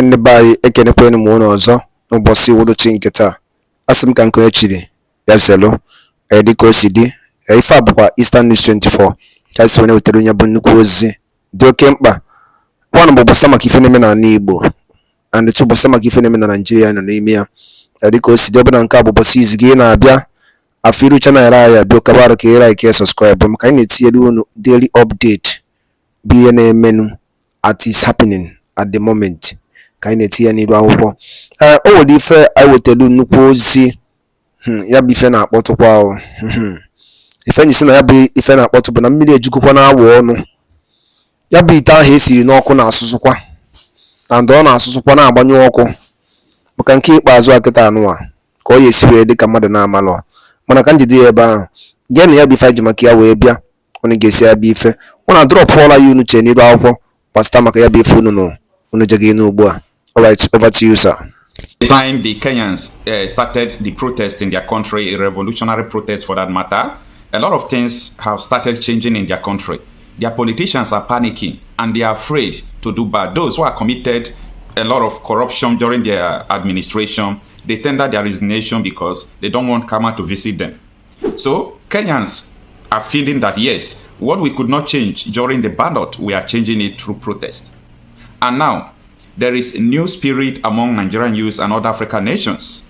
ndị be anyị ekenekwanụ m unu ọzọ n'ụbọchị uhuruchi nke taa. Asị m ka nke chiri ya zelu dịka o si dị. Ife a bụkwa Eastern News 24 ka anyị si wee wetara onye bụ nnukwu ozi dị oke mkpa. One bụ gbasa maka ife na-eme n'ala Igbo, and two gbasa maka ife na-eme na Nigeria nọ n'ime ya. Dịka o si dị, ọbụna nke a bụ ụbọchị izi gị na-abịa afọ iru channel anyị abịa kabarụ ka ị like subscribe maka anyị na-etinyere unu daily update bụ ihe na-emenụ at is happening at the moment ka anyị na-etinye n'iru akwụkwọ. O nwere ife anyị wetelu nnukwu ozi ya bụ ife na-akpọtụkwa ahụ ife nyisi na ya bụ ife na-akpọtụ bụ na mmiri ejukọkwa na-awa ọnụ. Ya bụ ite ahụ esiri n'ọkụ na-asụsụkwa na ndụ ọ na-asụsụkwa na-agbanyụ ọkụ maka nke ikpeazụ akịta anụwa ka ọ ya esi wee dị ka mmadụ na-amalụ, mana ka njide ya ebe ahụ gee na ya bụ ife ji maka ya wee bịa unu ga-esi ya bụ ife ụna drọpụọla ya unu chee n'iru akwụkwọ gbasịta maka ya bụ ife unu jege ugbu a. Alright, over to you, sir. The time the Kenyans started the protest in their country, a revolutionary protest for that matter, a lot of things have started changing in their country. Their politicians are panicking and they are afraid to do bad. Those who are committed a lot of corruption during their administration, they tender their resignation because they don't want karma to visit them. So Kenyans are feeling that yes, what we could not change during the ballot, we are changing it through protest. And now, there is a new spirit among Nigerian youths and other African nations.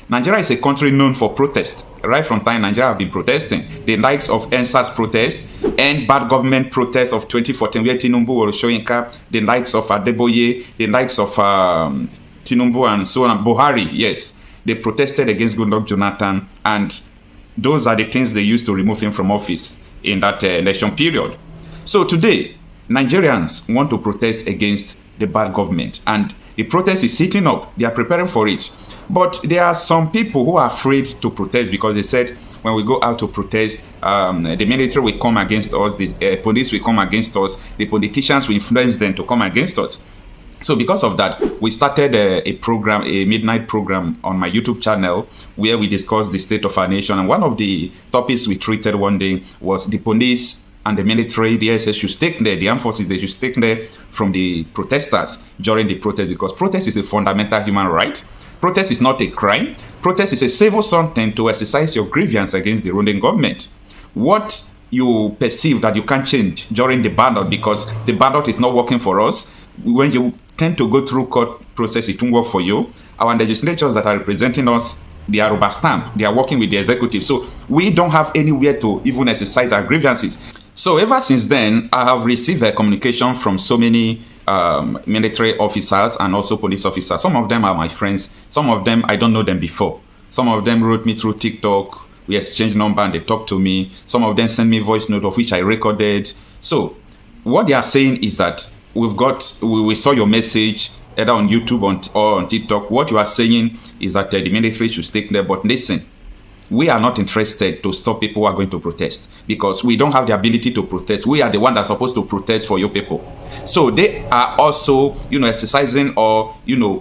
Nigeria is a country known for protest. Right from time, Nigeria have been protesting. The likes of NSAS protest and bad government protest of 2014, where Tinubu was showing up, the likes of Adeboye, the likes of Tinubu and so on, Buhari, yes. They protested against Goodluck Jonathan, and those are the things they used to remove him from office in that election period. So today, Nigerians want to protest against the bad government, and the protest is heating up. They are preparing for it. But there are some people who are afraid to protest because they said when we go out to protest, the military will come against us, the police will come against us, the politicians will influence them to come against us. So because of that, we started a program, a midnight program on my YouTube channel where we discussed the state of our nation. And one of the topics we treated one day was the police and the military, the SS should stay there, the armed forces, they should stay there from the protesters during the protest, because protest is a fundamental human right. Protest is not a crime. Protest is a civil something to exercise your grievance against the ruling government. What you perceive that you can't change during the ballot because the ballot is not working for us, when you tend to go through court process, it won't work for you. Our legislators that are representing us, they are rubber stamp. They are working with the executive. So we don't have anywhere to even exercise our grievances. So ever since then, I have received a communication from so many military officers and also police officers. Some of them are my friends. Some of them, I don't know them before. Some of them wrote me through TikTok. We exchanged number and they talked to me. Some of them sent me voice note of which I recorded. So what they are saying is that we saw your message either on YouTube or on TikTok. What you are saying is that the military should stay there. But listen, we are not interested to stop people who are going to protest because we don't have the ability to protest. We are the ones that are supposed to protest for your people. So they are also, exercising or,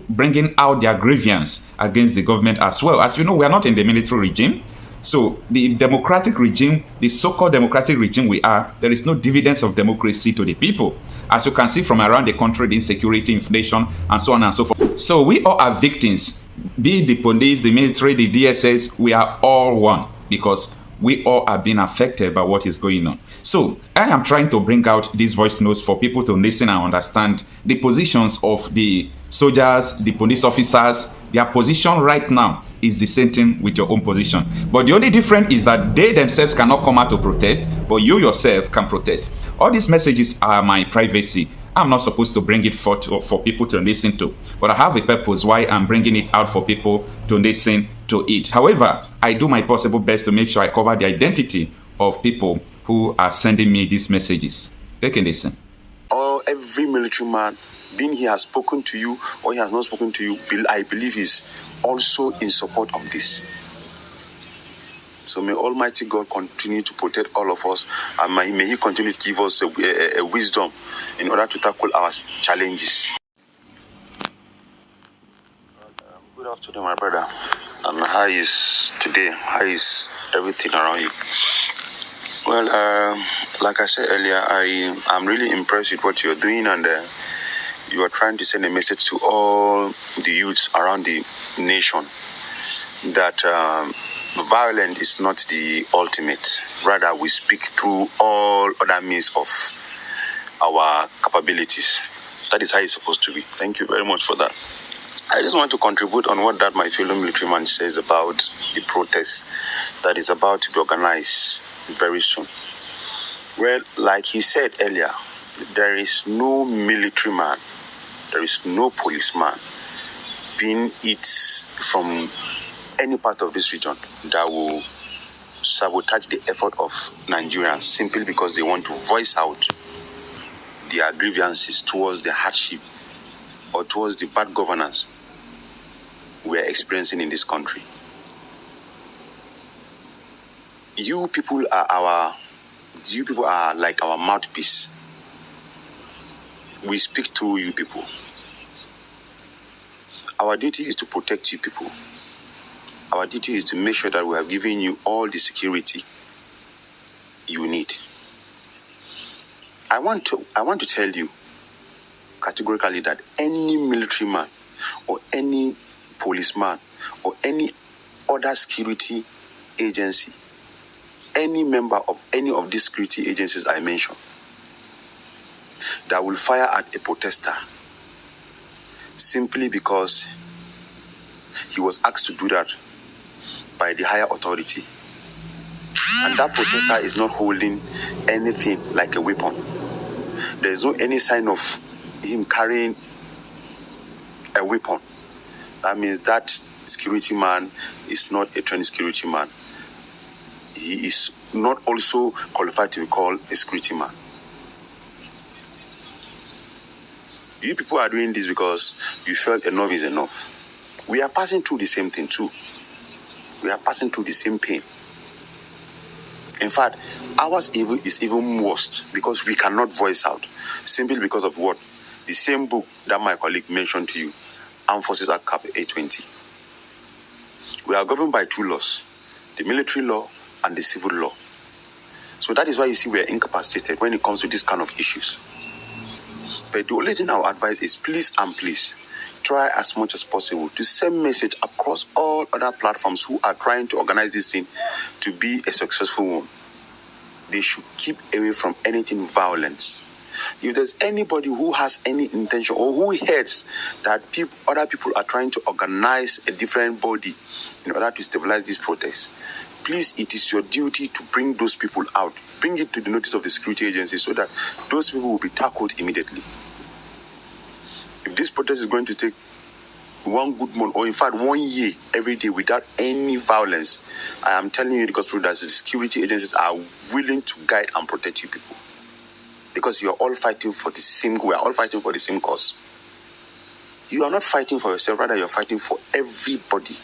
bringing out their grievance against the government as well. As you know, we are not in the military regime. So the democratic regime, the so-called democratic regime we are, there is no dividends of democracy to the people. As you can see from around the country, the insecurity, inflation, and so on and so forth. So we all are victims. Be it the police, the military, the DSS, we are all one because we all are being affected by what is going on. So I am trying to bring out these voice notes for people to listen and understand the positions of the soldiers, the police officers. Their position right now is the same thing with your own position. But the only difference is that they themselves cannot come out to protest, but you yourself can protest. All these messages are my privacy. I'm not supposed to bring it forth for people to listen to, but I have a purpose why I'm bringing it out for people to listen to it. However, I do my possible best to make sure I cover the identity of people who are sending me these messages. Take a listen. Every military man, being he has spoken to you or he has not spoken to you, I believe is also in support of this. So may Almighty God continue to protect all of us, and may He continue to give us a wisdom in order to tackle our challenges. Good afternoon, my brother. And how is today? How is everything around you? Well, like I said earlier, I'm really impressed with what you're doing, and you are trying to send a message to all the youths around the nation that violence is not the ultimate. Rather, we speak through all other means of our capabilities. That is how it's supposed to be. Thank you very much for that. I just want to contribute on what that my fellow military man says about the protest that is about to be organized very soon. Well, like he said earlier, there is no military man, there is no policeman, being it from any part of this region, that will sabotage the effort of Nigerians simply because they want to voice out their grievances towards the hardship or towards the bad governance we are experiencing in this country. You people are like our mouthpiece. We speak to you people. Our duty is to protect you people. Our duty is to make sure that we have given you all the security you need. I want to tell you categorically that any military man or any policeman or any other security agency, any member of any of these security agencies I mentioned, that will fire at a protester simply because he was asked to do that by the higher authority, and that protester is not holding anything like a weapon, there is no any sign of him carrying a weapon, that means that security man is not a trained security man. He is not also qualified to be called a security man. You people are doing this because you felt enough is enough. We are passing through the same thing too. We are passing through the same pain. In fact, ours is even worse because we cannot voice out, simply because of what? The same book that my colleague mentioned to you, Armed Forces Act Cap 820. We are governed by two laws, the military law and the civil law. So that is why you see we are incapacitated when it comes to this kind of issues. But the only thing I would advise is please and please try as much as possible to send message across all other platforms who are trying to organize this thing to be a successful one. They should keep away from anything violence. If there's anybody who has any intention or who hears that other people are trying to organize a different body in order to stabilize this protest, please, it is your duty to bring those people out. Bring it to the notice of the security agency so that those people will be tackled immediately. If this protest is going to take one good month, or in fact 1 year every day without any violence, I am telling you, because that the security agencies are willing to guide and protect you people. Because you are all fighting for the same goal. We are all fighting for the same cause. You are not fighting for yourself, rather you are fighting for everybody.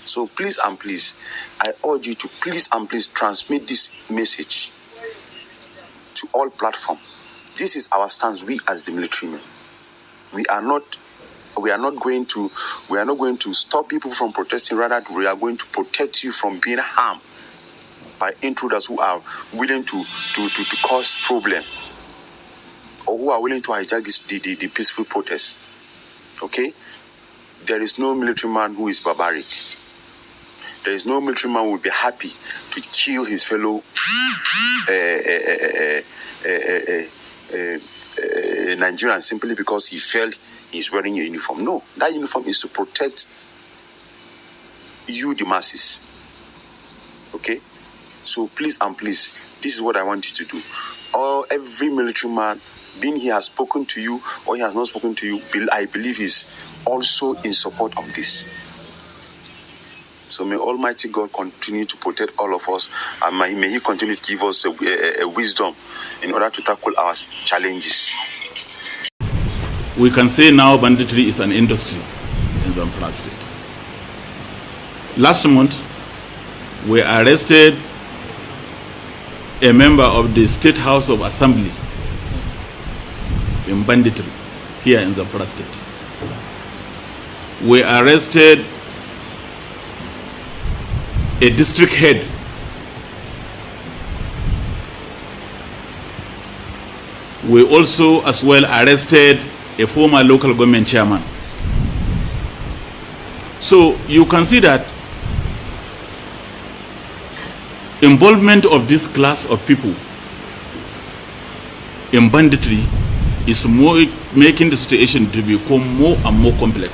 So please and please, I urge you to please and please transmit this message to all platforms. This is our stance, we as the military men. We are not going to stop people from protesting, rather we are going to protect you from being harmed by intruders who are willing to cause problem, or who are willing to hijack the peaceful protest. Okay? There is no military man who is barbaric. There is no military man who will be happy to kill his fellow Nigerian simply because he felt he's wearing a uniform. No, that uniform is to protect you, the masses. Okay? So please and please, this is what I want you to do. Every military man, being he has spoken to you or he has not spoken to you, I believe is also in support of this. So may Almighty God continue to protect all of us, and may He continue to give us a wisdom in order to tackle our challenges. We can say now banditry is an industry in Zamfara State. Last month, we arrested a member of the State House of Assembly in banditry here in Zamfara State. We arrested a district head we also as well arrested a former local government chairman. So you can see that involvement of this class of people in banditry is more making the situation to become more and more complex.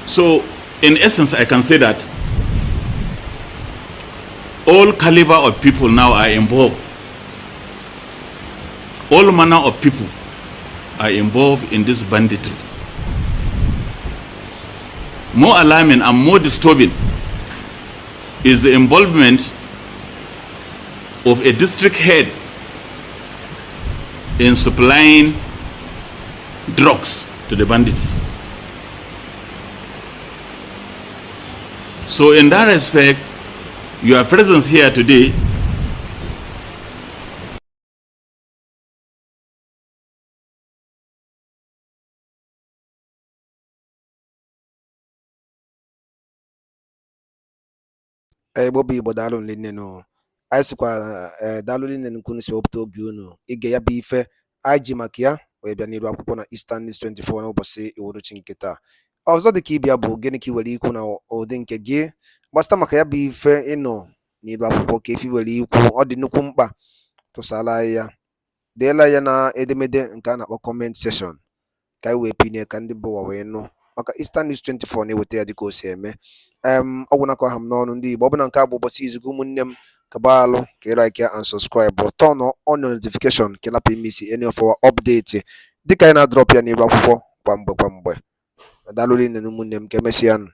So in essence, I can say that all caliber of people now are involved. All manner of people are involved in this banditry. More alarming and more disturbing is the involvement of a district head in supplying drugs to the bandits. So in that respect, your presence here today Bobi Igbo daalụ nne no anyị sịkwa daalụ nne nkunu si wepụta obi unu ige ya bụ ife anyị ji maka ya wee bịa n'iru akwụkwọ na Eastern News 24 n'ụbọchị iwuruchi nke taa. Ọzọ dị ka ịbịa bụ gịnị ka i were ikwu na ụdị nke gị gbasịta maka ya bụ ife ịnọ n'iru akwụkwọ ka efi were ikwu ọ dị nnukwu mkpa tụsala ya deela ya na edemede nke a na-akpọ comment section ka anyị wee pinye ka ndị bụ ụwa wee nụ maka Eastern News 24 na-eweta ya dịka o si eme. Ọgwụ nakọ ha m n'ọnụ ndị Igbo ọ bụla nke a bụ ụbọchị izugo ụmụnne m kabalụ ka like and subscribe turn on notification ka napụ imisi any of our update dịka anyị na-adrọp ya n'iru akwụkwọ kwa mgbe daalụ nne na ụmụnne m ka emesịa nụ.